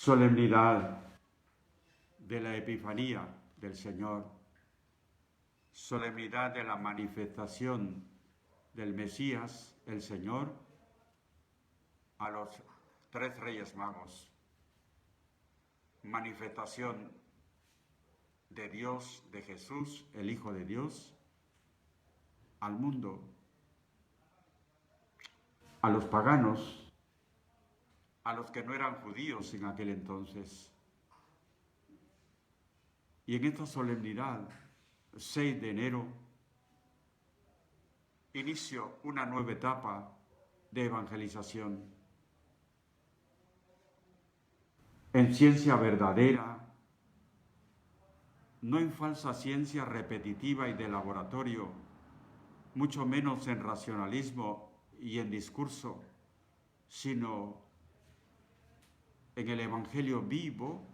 Solemnidad de la Epifanía del Señor, solemnidad de la manifestación del Mesías, el Señor, a los 3 Reyes Magos, manifestación de Dios, de Jesús, el Hijo de Dios, al mundo, a los paganos, a los que no eran judíos en aquel entonces. Y en esta solemnidad, 6 de enero, inicio una nueva etapa de evangelización. En ciencia verdadera, no en falsa ciencia repetitiva y de laboratorio, mucho menos en racionalismo y en discurso, sino en el Evangelio vivo,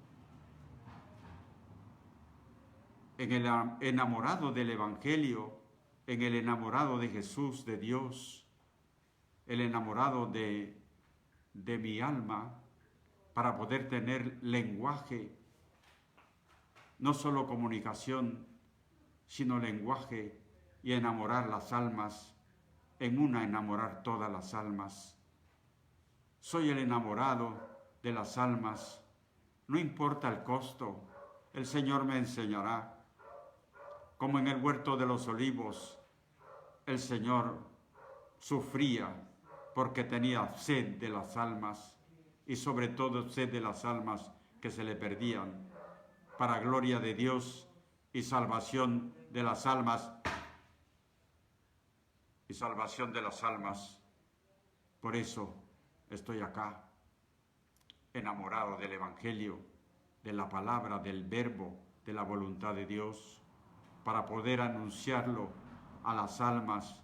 en el enamorado del Evangelio, en el enamorado de Jesús, de Dios, el enamorado de mi alma, para poder tener lenguaje, no solo comunicación, sino lenguaje y enamorar las almas, en una enamorar todas las almas. Soy el enamorado de las almas, no importa el costo, el Señor me enseñará. Como en el huerto de los olivos, el Señor sufría porque tenía sed de las almas y sobre todo sed de las almas que se le perdían, para gloria de Dios y salvación de las almas. Y salvación de las almas. Por eso estoy acá, enamorado del Evangelio, de la palabra, del verbo, de la voluntad de Dios, para poder anunciarlo a las almas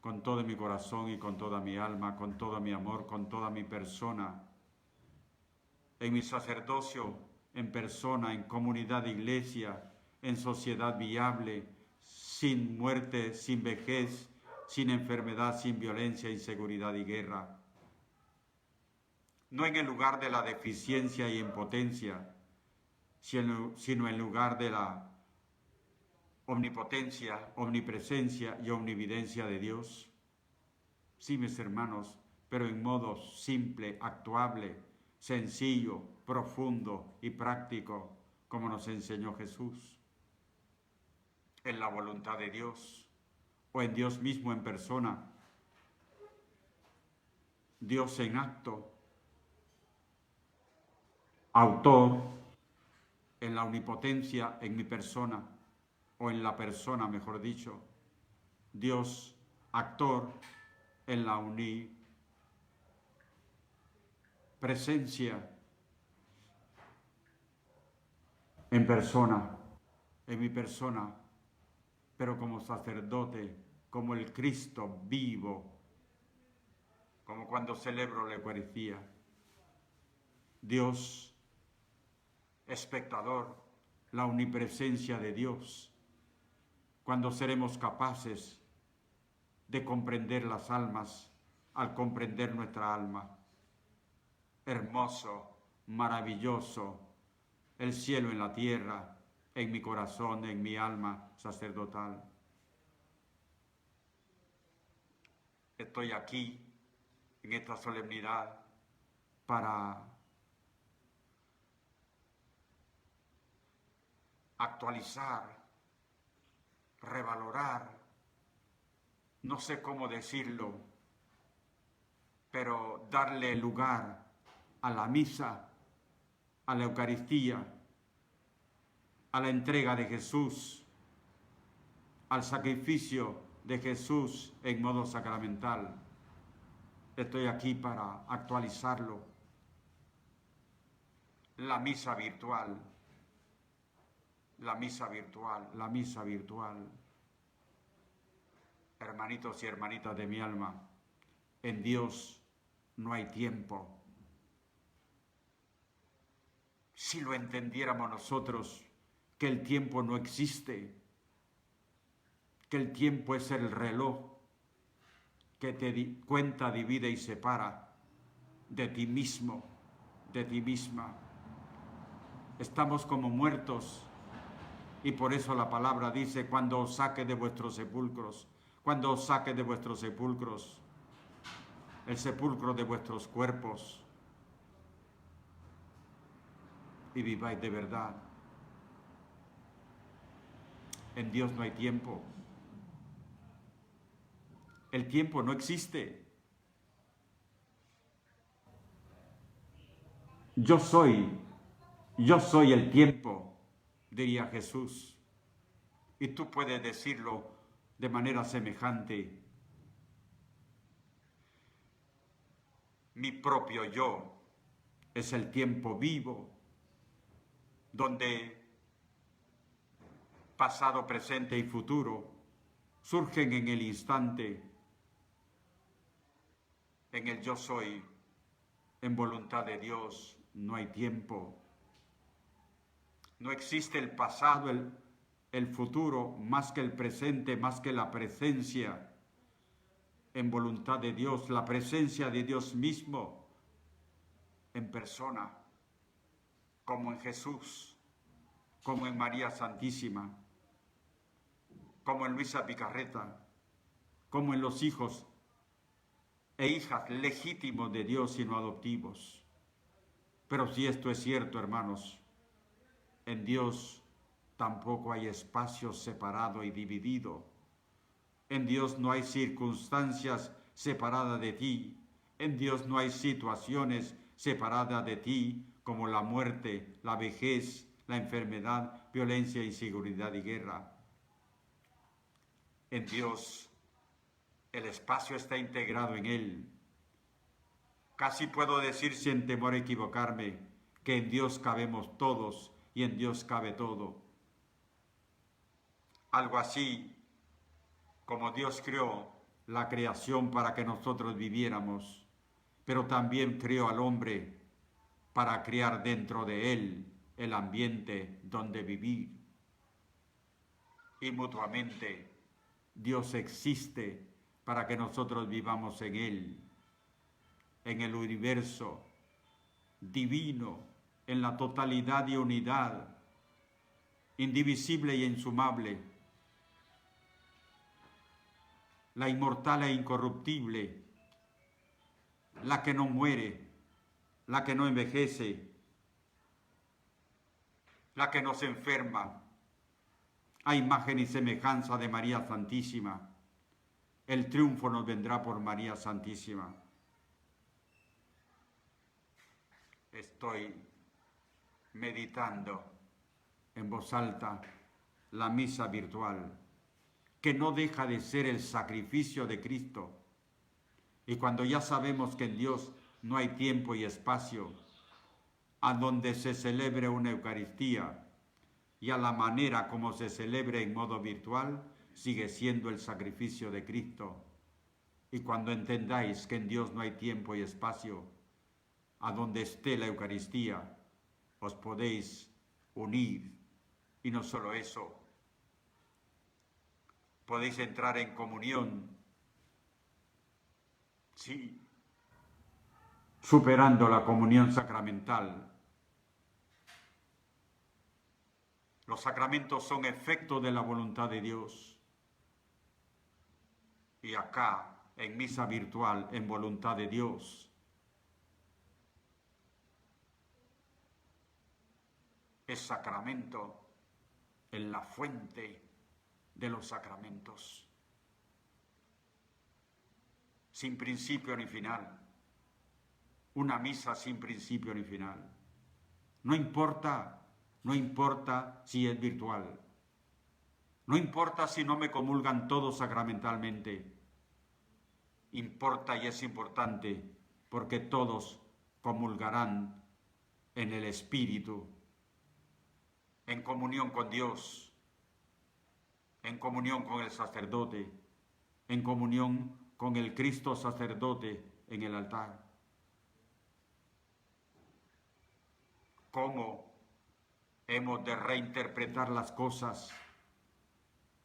con todo mi corazón y con toda mi alma, con todo mi amor, con toda mi persona, en mi sacerdocio, en persona, en comunidad de iglesia, en sociedad viable, sin muerte, sin vejez, sin enfermedad, sin violencia, inseguridad y guerra. No en el lugar de la deficiencia y impotencia, sino en lugar de la omnipotencia, omnipresencia y omnividencia de Dios. Sí, mis hermanos, pero en modo simple, actuable, sencillo, profundo y práctico, como nos enseñó Jesús. En la voluntad de Dios, o en Dios mismo en persona. Dios en acto, autor, en la omnipotencia en mi persona, o en la persona, mejor dicho. Dios, actor, en la omnipresencia en persona, en mi persona, pero como sacerdote, como el Cristo vivo, como cuando celebro la Eucaristía. Dios, espectador, la omnipresencia de Dios, cuando seremos capaces de comprender las almas al comprender nuestra alma. Hermoso, maravilloso, el cielo en la tierra, en mi corazón, en mi alma sacerdotal. Estoy aquí, en esta solemnidad, para actualizar, revalorar, no sé cómo decirlo, pero darle lugar a la misa, a la Eucaristía, a la entrega de Jesús, al sacrificio de Jesús en modo sacramental. Estoy aquí para actualizarlo. La misa virtual, la misa virtual, la misa virtual. Hermanitos y hermanitas de mi alma, en Dios no hay tiempo. Si lo entendiéramos nosotros, que el tiempo no existe, que el tiempo es el reloj que te cuenta, divide y separa de ti mismo, de ti misma. Estamos como muertos y por eso la palabra dice, cuando os saque de vuestros sepulcros, cuando os saque de vuestros sepulcros, el sepulcro de vuestros cuerpos, y viváis de verdad. En Dios no hay tiempo. El tiempo no existe. Yo soy el tiempo, diría Jesús. Y tú puedes decirlo de manera semejante. Mi propio yo es el tiempo vivo, donde pasado, presente y futuro surgen en el instante, en el yo soy, en voluntad de Dios. No hay tiempo. No existe el pasado, el futuro, más que el presente, más que la presencia en voluntad de Dios, la presencia de Dios mismo en persona, como en Jesús, como en María Santísima, como en Luisa Picarreta, como en los hijos e hijas legítimos de Dios y no adoptivos. Pero si esto es cierto, hermanos, en Dios tampoco hay espacio separado y dividido. En Dios no hay circunstancias separadas de ti. En Dios no hay situaciones separadas de ti, como la muerte, la vejez, la enfermedad, violencia, inseguridad y guerra. En Dios el espacio está integrado en Él. Casi puedo decir sin temor a equivocarme que en Dios cabemos todos y en Dios cabe todo. Algo así como Dios creó la creación para que nosotros viviéramos, pero también creó al hombre para crear dentro de él el ambiente donde vivir. Y mutuamente Dios existe para que nosotros vivamos en él, en el universo divino, en la totalidad y unidad, indivisible y insumable, la inmortal e incorruptible, la que no muere, la que no envejece, la que no se enferma, a imagen y semejanza de María Santísima. El triunfo nos vendrá por María Santísima. Estoy meditando en voz alta la misa virtual, que no deja de ser el sacrificio de Cristo. Y cuando ya sabemos que en Dios no hay tiempo y espacio, a donde se celebre una Eucaristía y a la manera como se celebre en modo virtual, sigue siendo el sacrificio de Cristo. Y cuando entendáis que en Dios no hay tiempo y espacio, a donde esté la Eucaristía, os podéis unir. Y no solo eso, podéis entrar en comunión, sí, superando la comunión sacramental. Los sacramentos son efecto de la voluntad de Dios. Y acá, en misa virtual, en voluntad de Dios, es sacramento en la fuente de los sacramentos, sin principio ni final, una misa sin principio ni final. No importa si es virtual, no importa si no me comulgan todos sacramentalmente, importa y es importante porque todos comulgarán en el Espíritu, en comunión con Dios, en comunión con el sacerdote, en comunión con el Cristo sacerdote en el altar. ¿Cómo hemos de reinterpretar las cosas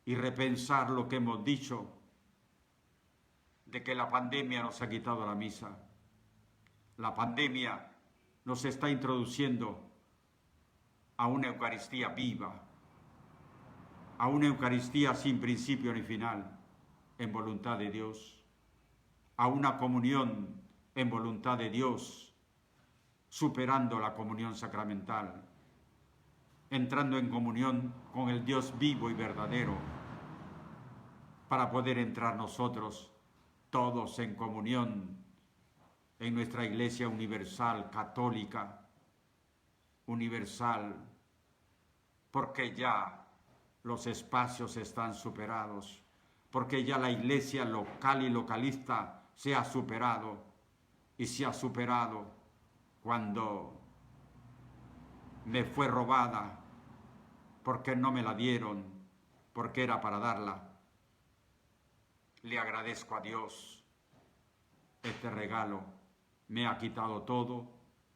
y repensar lo que hemos dicho de que la pandemia nos ha quitado la misa? La pandemia nos está introduciendo a una Eucaristía viva, a una Eucaristía sin principio ni final, en voluntad de Dios, a una comunión en voluntad de Dios, superando la comunión sacramental, entrando en comunión con el Dios vivo y verdadero, para poder entrar nosotros todos en comunión en nuestra Iglesia universal, católica, universal, porque ya los espacios están superados, porque ya la Iglesia local y localista se ha superado, y se ha superado cuando me fue robada, porque no me la dieron, porque era para darla. Le agradezco a Dios este regalo. Me ha quitado todo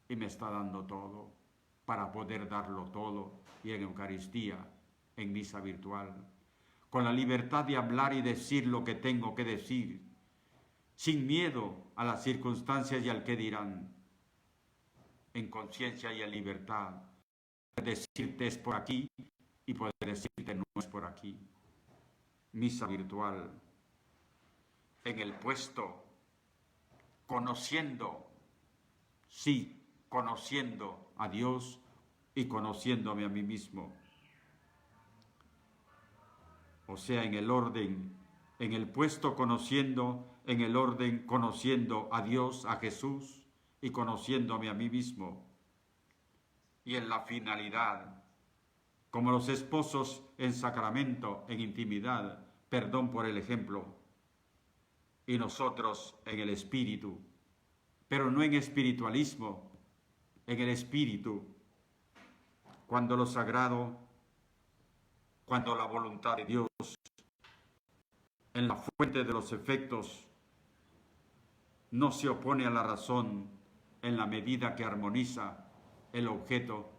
y me está dando todo para poder darlo todo, y en Eucaristía, en misa virtual, con la libertad de hablar y decir lo que tengo que decir, sin miedo a las circunstancias y al que dirán, en conciencia y en libertad, poder decirte es por aquí y poder decirte no es por aquí. Misa virtual, en el puesto, conociendo, sí, conociendo a Dios y conociéndome a mí mismo. O sea, en el orden, en el puesto conociendo, en el orden conociendo a Dios, a Jesús y conociéndome a mí mismo. Y en la finalidad, como los esposos en sacramento, en intimidad, perdón por el ejemplo, y nosotros en el espíritu, pero no en espiritualismo, en el espíritu, cuando lo sagrado, cuando la voluntad de Dios, en la fuente de los efectos, no se opone a la razón en la medida que armoniza el objeto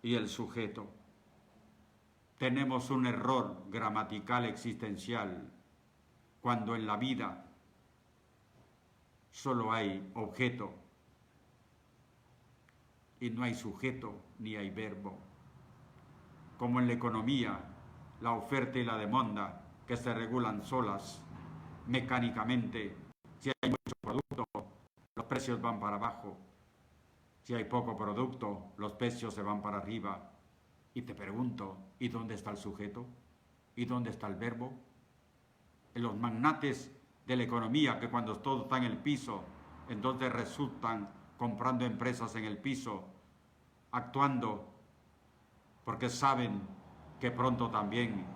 y el sujeto. Tenemos un error gramatical existencial cuando en la vida solo hay objeto y no hay sujeto ni hay verbo. Como en la economía, la oferta y la demanda que se regulan solas, mecánicamente. Si hay mucho producto, los precios van para abajo. Si hay poco producto, los precios se van para arriba. Y te pregunto, ¿y dónde está el sujeto? ¿Y dónde está el verbo? En los magnates de la economía, que cuando todo está en el piso, entonces resultan comprando empresas en el piso, actuando, porque saben que pronto también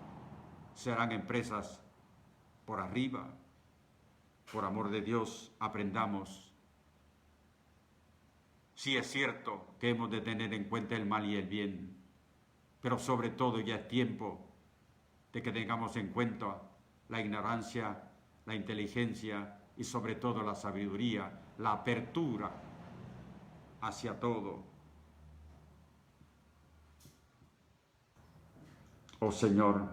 serán empresas por arriba. Por amor de Dios, aprendamos. Sí es cierto que hemos de tener en cuenta el mal y el bien, pero sobre todo ya es tiempo de que tengamos en cuenta la ignorancia, la inteligencia y sobre todo la sabiduría, la apertura hacia todo. Oh Señor,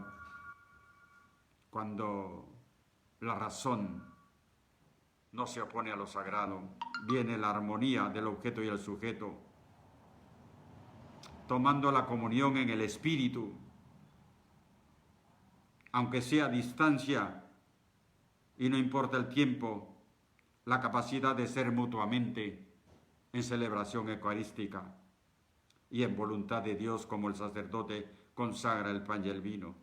cuando la razón no se opone a lo sagrado, viene la armonía del objeto y el sujeto, tomando la comunión en el espíritu, aunque sea a distancia y no importa el tiempo, la capacidad de ser mutuamente en celebración eucarística y en voluntad de Dios, como el sacerdote consagra el pan y el vino,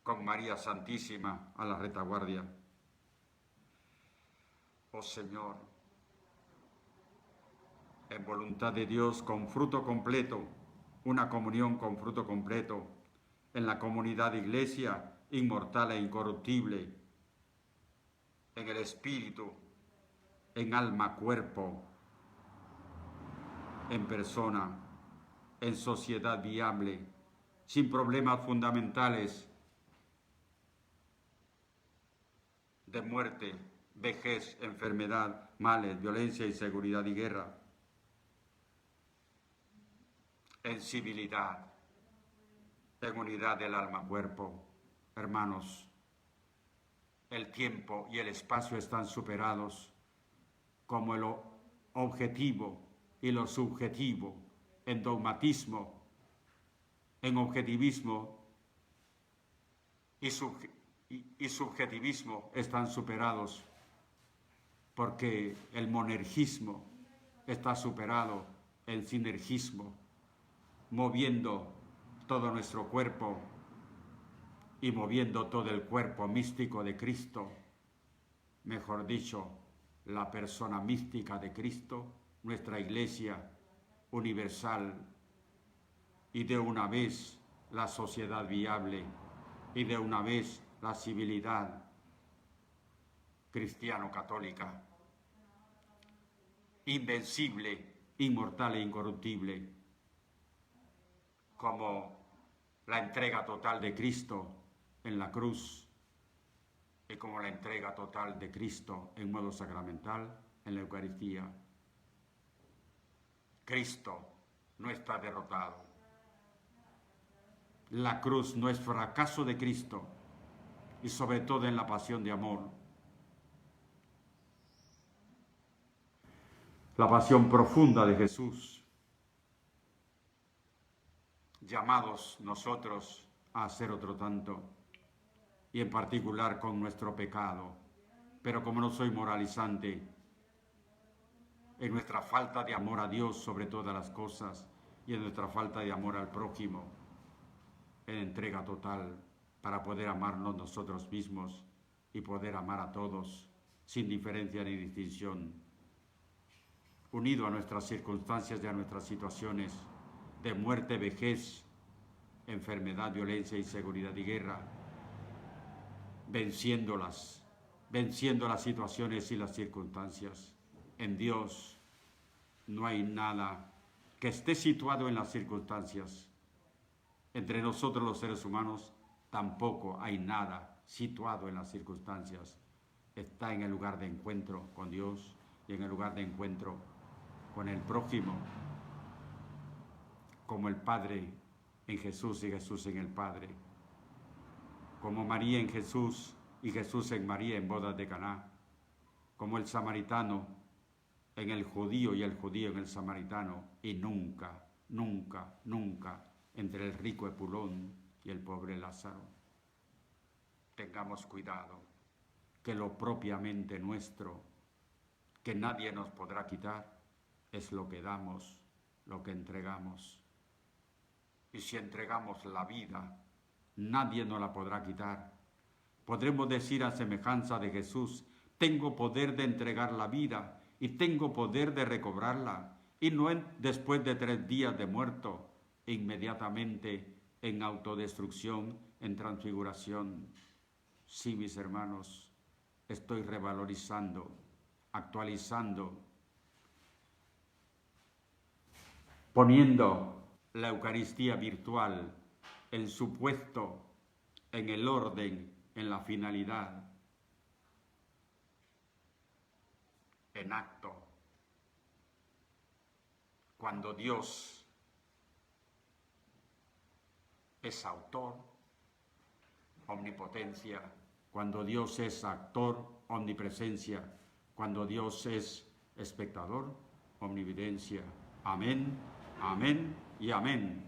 con María Santísima a la retaguardia. Oh Señor, en voluntad de Dios, con fruto completo, una comunión con fruto completo, en la comunidad de Iglesia, inmortal e incorruptible, en el Espíritu, en alma, cuerpo, en persona, en sociedad viable, sin problemas fundamentales de muerte, vejez, enfermedad, males, violencia, inseguridad y guerra, en civilidad, en unidad del alma-cuerpo. Hermanos, el tiempo y el espacio están superados como el objetivo y lo subjetivo, en dogmatismo, en objetivismo y subjetivismo están superados, porque el monergismo está superado en sinergismo, moviendo todo nuestro cuerpo y moviendo todo el cuerpo místico de Cristo, mejor dicho, la persona mística de Cristo, nuestra Iglesia universal, y de una vez la sociedad viable, y de una vez la civilidad cristiano-católica, invencible, inmortal e incorruptible, como la entrega total de Cristo en la cruz y como la entrega total de Cristo en modo sacramental en la Eucaristía. Cristo no está derrotado. La cruz no es fracaso de Cristo, y sobre todo en la pasión de amor. La pasión profunda de Jesús, llamados nosotros a hacer otro tanto, y en particular con nuestro pecado. Pero como no soy moralizante, en nuestra falta de amor a Dios sobre todas las cosas y en nuestra falta de amor al prójimo, en entrega total para poder amarnos nosotros mismos y poder amar a todos sin diferencia ni distinción, unido a nuestras circunstancias y a nuestras situaciones de muerte, vejez, enfermedad, violencia, inseguridad y guerra, venciendo las situaciones y las circunstancias. En Dios no hay nada que esté situado en las circunstancias. Entre nosotros los seres humanos tampoco hay nada situado en las circunstancias. Está en el lugar de encuentro con Dios y en el lugar de encuentro con el prójimo, como el Padre en Jesús y Jesús en el Padre, como María en Jesús y Jesús en María en bodas de Caná, como el samaritano en el judío y el judío en el samaritano, y nunca, nunca, nunca entre el rico Epulón y el pobre Lázaro. Tengamos cuidado, que lo propiamente nuestro, que nadie nos podrá quitar, es lo que damos, lo que entregamos. Y si entregamos la vida, nadie nos la podrá quitar. Podremos decir a semejanza de Jesús: tengo poder de entregar la vida y tengo poder de recobrarla, y no después de 3 días de muerto, inmediatamente en autodestrucción, en transfiguración. Sí, mis hermanos, estoy revalorizando, actualizando, poniendo la Eucaristía virtual en su puesto, en el orden, en la finalidad, en acto. Cuando Dios es autor, omnipotencia; cuando Dios es actor, omnipresencia; cuando Dios es espectador, omnividencia. Amén, amén y amén.